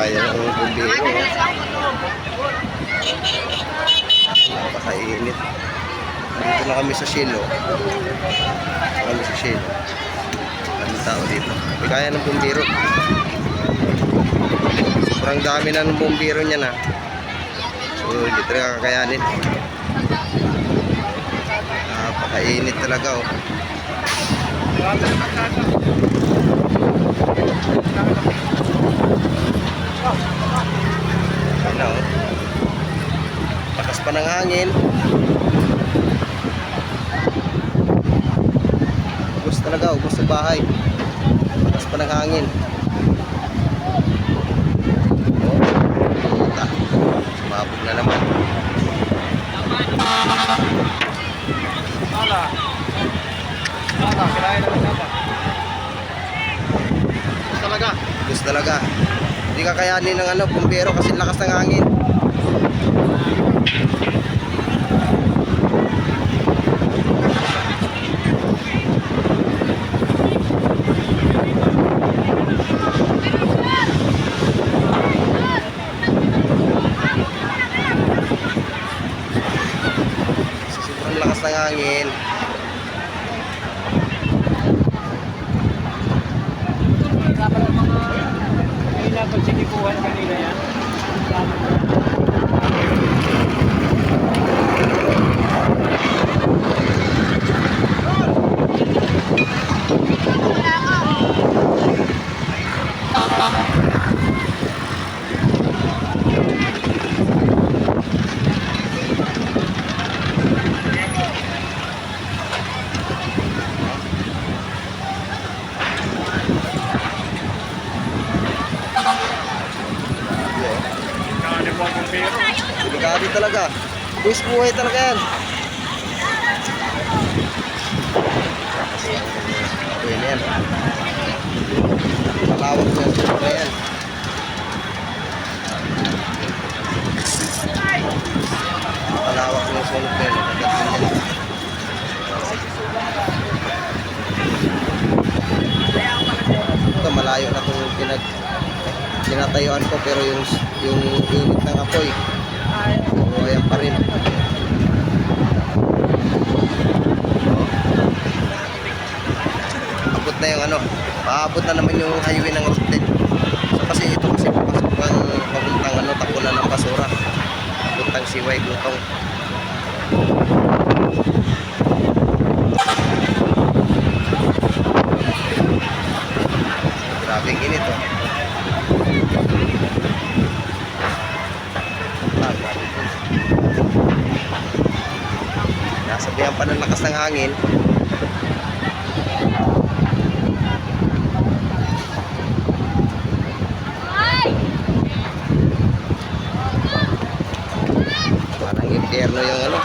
Sayang ang bumbiro. Napakainit. Dito na kami sa Shilo. Kami sa Shilo. Maraming tao dito. May kaya ng bumbiro. Sobrang dami na ng bumbiro niya na. So, hindi talaga kakayanin. Napakainit talaga, oh. Ano, oh. Lakas pa ng hangin. Ubus talaga, ubus sa bahay. Lakas pa ng hangin. Oh, sumabog na naman. Gusto talaga. Hindi kakayanin ng ano, bumbero kasi lakas ng hangin. Sobrang lakas ng hangin. Pag sinikuhan kanila yan. Delikado talaga. Buwis buhay talaga yan. Ayan yan. Malawak na sunog na yan. Malawak na sunog na yan. Ito malayo na itong tinatayuan ko, pero yung init ng apoy, ayan pa rin. Abot na yung ano, paabot na naman yung highway ng Route 10. So kasi ito kasi papasok ng papuntang ano, tapunan ng basura, papuntang Siway Gutong. Grabing init, oh. Nasabihan pa ng lakas ng hangin. Parang impyerno yung ano.